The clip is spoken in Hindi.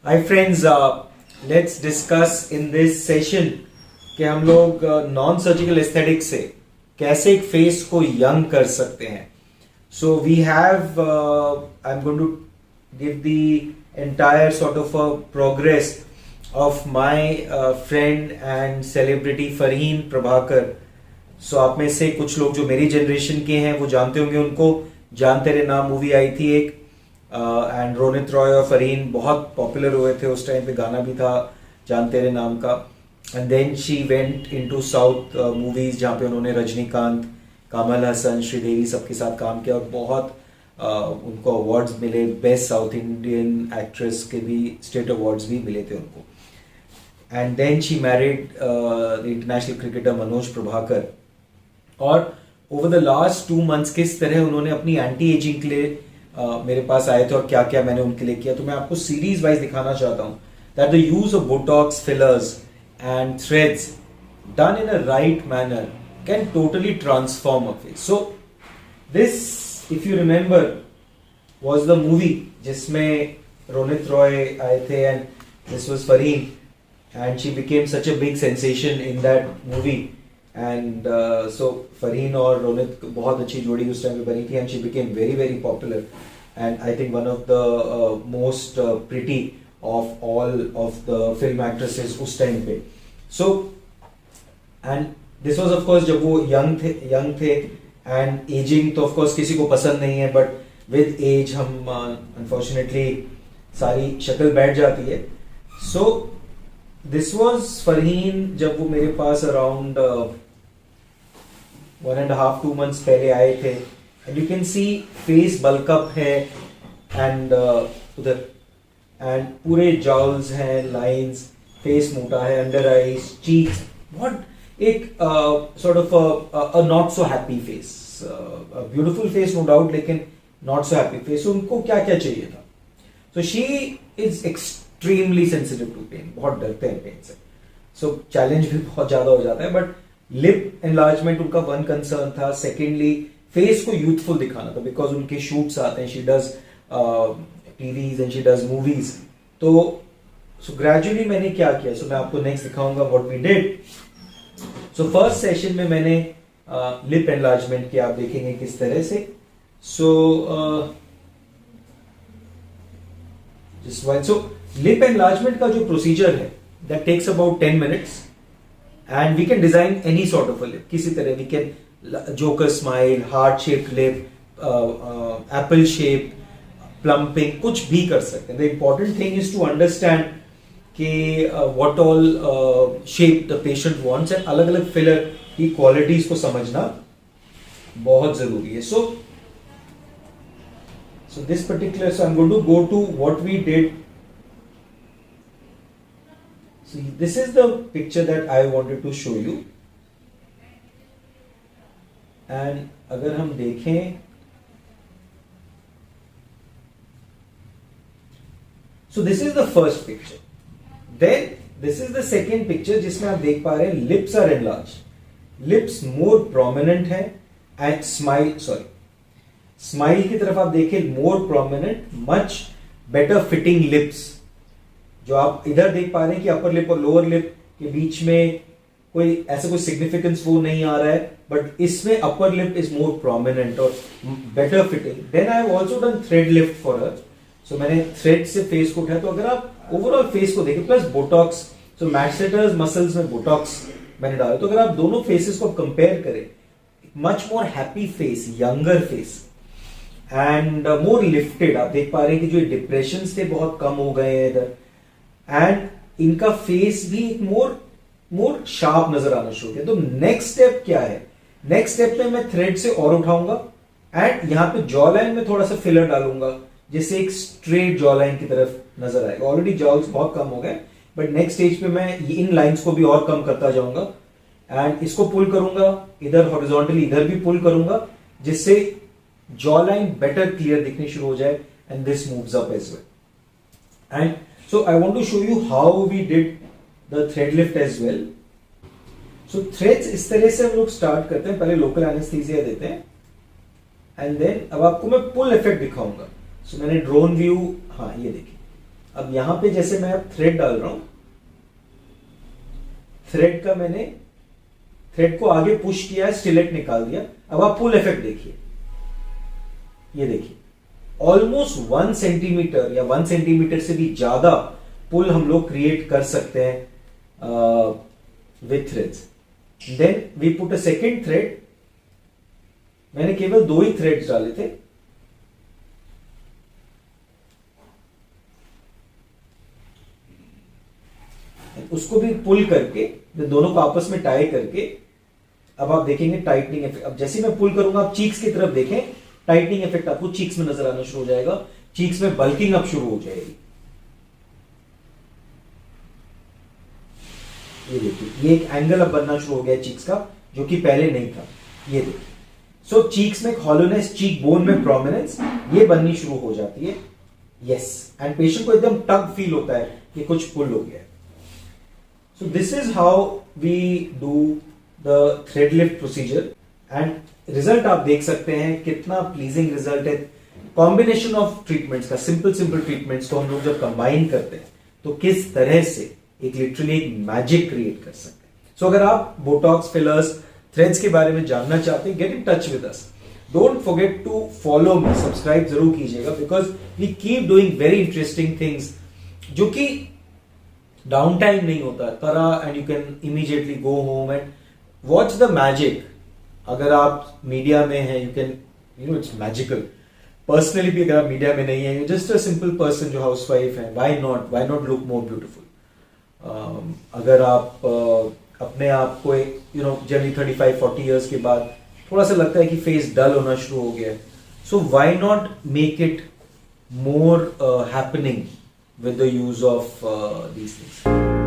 Hi friends, let's discuss in this session कि हम लोग नॉन सर्जिकल एस्थेटिक से कैसे एक फेस को यंग कर सकते हैं. So we have, I'm going to give the entire sort of a progress of my friend and celebrity Farheen Prabhakar. So आप में से कुछ लोग जो मेरी जनरेशन के हैं वो जानते होंगे उनको. जान तेरे नाम मूवी आई थी एक, एंड रोनित रॉय और फरहीन बहुत पॉपुलर हुए थे उस टाइम पे. गाना भी था जान तेरे नाम का. And then she went into south movies जहाँ पे उन्होंने रजनीकांत, कमल हसन, श्रीदेवी सबके साथ काम किया और बहुत उनको अवार्ड्स मिले. बेस्ट साउथ इंडियन एक्ट्रेस के भी स्टेट अवार्ड्स भी मिले थे उनको. And then she married the international cricketer Manoj Prabhakar. और ओवर द लास्ट 2 months किस तरह उन्होंने अपनी एंटी एजिंग के लिए मेरे पास आए थे और क्या क्या मैंने उनके लिए किया. तो मैं आपको सीरीज वाइज दिखाना चाहता हूँ that the use of Botox, fillers and threads done in a right manner can totally transform a face. So this, if you remember, was the movie जिसमें रोनित रॉय आए थे and this was Farheen and she became such a big sensation in that movie. And so Farheen और रोनित बहुत अच्छी जोड़ी उस टाइम पे बनी थी and she became very very popular and I think one of the most pretty of all of the film actresses उस टाइम पे. So and this was of course जब वो यंग थे एंड एजिंग तो ऑफ कोर्स किसी को पसंद नहीं है, बट विद एज हम अनफॉर्चुनेटली सारी शक्ल बैठ जाती है. सो दिस वॉज फरहीन जब वो मेरे पास अराउंड 1.5-2 months पहले आए थे. And you can see face bulk up है एंड उधर एंड पूरे जॉल्स हैं, लाइंस, फेस मोटा है, अंडर आईज, चीक्स, बहुत एक sort of a not so happy face. Beautiful face no doubt, लेकिन नॉट सो हैप्पी फेस. उनको क्या क्या चाहिए था? So she is extremely sensitive to pain, बहुत डरते हैं पेन से. सो चैलेंज भी बहुत ज्यादा हो जाता है. बट लिप एनलार्जमेंट उनका वन कंसर्न था. सेकेंडली फेस को यूथफुल दिखाना था बिकॉज उनके शूट्स आते हैं, she does TVs and she does movies. तो सो ग्रेजुअली मैंने क्या किया, सो मैं आपको नेक्स्ट दिखाऊंगा what we did. So first session में मैंने लिप एनलार्जमेंट किया, आप देखेंगे किस तरह से. सो लिप एनलार्जमेंट का जो प्रोसीजर है that takes about 10 minutes and we can design any sort of a lip. किसी तरह we can joker smile, heart shaped lip, apple shape, plumping, कुछ भी कर सकते हैं. The important thing is to understand कि what all shape the patient wants and अलग अलग filler की qualities को समझना बहुत जरूरी है. So this particular, so I'm going to go to what we did. So this is the picture that I wanted to show you. And अगर हम देखें, so this is the first picture. Then this is the second picture जिसमें आप देख पा रहे हैं lips are enlarged. Lips more prominent है and smile की तरफ आप देखें more prominent, much better fitting lips. जो आप इधर देख पा रहे हैं कि अपर लिप और लोअर लिप के बीच में कोई ऐसा कोई सिग्निफिकेंस वो नहीं आ रहा है, बट इसमें upper lip is more prominent और better fitting. Then I have also done thread lift for her. So मैंने थ्रेड से फेस को उठाया. तो अगर आप ओवरऑल फेस को देखें प्लस बोटॉक्स, सो मैक्सेटर्स मसल्स में बोटॉक्स मैंने डाला. तो अगर आप दोनों फेसेस को कंपेयर करें, much more happy face, younger face and more lifted. आप देख पा रहे हैं कि जो डिप्रेशन थे बहुत कम हो गए हैं इधर, एंड इनका फेस भी मोर शार्प नजर आना शुरू किया. तो नेक्स्ट स्टेप क्या है? नेक्स्ट स्टेप में मैं थ्रेड से और उठाऊंगा एंड यहां पे जॉ लाइन में थोड़ा सा फिलर डालूंगा जिससे एक स्ट्रेट जॉ लाइन की तरफ नजर आएगा. ऑलरेडी जॉल्स बहुत कम हो गए, बट नेक्स्ट स्टेज पे मैं इन लाइंस को भी और कम करता जाऊंगा एंड इसको पुल करूंगा इधर हॉरिजॉन्टली, इधर भी पुल करूंगा जिससे जॉ लाइन बेटर क्लियर दिखनी शुरू हो जाए. And this moves up as well. And so I want to show you how we did the thread lift as well. So threads इस तरह से हम लोग स्टार्ट करते हैं. पहले लोकल एनेस्थीसिया देते हैं एंड देन अब आपको मैं पुल इफेक्ट दिखाऊंगा. सो मैंने ड्रोन व्यू, हाँ ये देखिए, अब यहां पे जैसे मैं अब थ्रेड डाल रहा हूं, थ्रेड का मैंने थ्रेड को आगे पुश किया है, स्टिलेट निकाल दिया। अब आप पुल इफेक्ट देखिए, ये देखिए ऑलमोस्ट 1 सेंटीमीटर या 1 सेंटीमीटर से भी ज्यादा पुल हम लोग क्रिएट कर सकते हैं with threads. Then we put a second thread, मैंने केवल 2 ही थ्रेड्स डाले थे, उसको भी पुल करके, दोनों को आपस में टाई करके, अब आप देखेंगे टाइटनिंग इफेक्ट। अब जैसे मैं पुल करूंगा, आप चीक्स की तरफ देखें, टाइटनिंग इफेक्ट आपको चीक्स में नजर आना शुरू हो जाएगा, चीक्स में बल्किंग अब शुरू हो जाएगी। ये देखिए, ये एक एंगल अब बनना शुरू हो गया चीक्स का, जो कि पहले नहीं था। ये देखिए, सो चीक्स में हॉलोनेस, चीक बोन में प्रोमिनेंस, ये बननी शुरू हो जाती है। यस, एंड पेशेंट को एकदम टग फील होता है कि कुछ पुल हो गया है। So this is how we do the thread lift procedure and result आप देख सकते हैं कितना pleasing result है। कॉम्बिनेशन ऑफ ट्रीटमेंट्स का, सिंपल ट्रीटमेंट्स को हम लोग जब कंबाइन करते हैं तो किस तरह से एक लिटरली एक मैजिक क्रिएट कर सकते हैं। सो अगर आप बोटॉक्स, फिलर्स, थ्रेड्स के बारे में जानना चाहते हैं, get in touch with us. Don't forget to follow me, subscribe जरूर कीजिएगा, because we keep doing very interesting things जो कि डाउन टाइम नहीं होता करा, and you can immediately go home and watch the magic. अगर आप मीडिया में हैं, you can, you know, it's magical. Personally भी अगर आप मीडिया में नहीं है, जस्ट अ सिंपल पर्सन जो हाउसवाइफ है, why not look more beautiful. अगर आप अपने आप को, यू नो, जनरली 35-40 इयर्स के बाद थोड़ा सा लगता है कि फेस डल होना शुरू हो गया है, so why not make it more happening with the use of these things.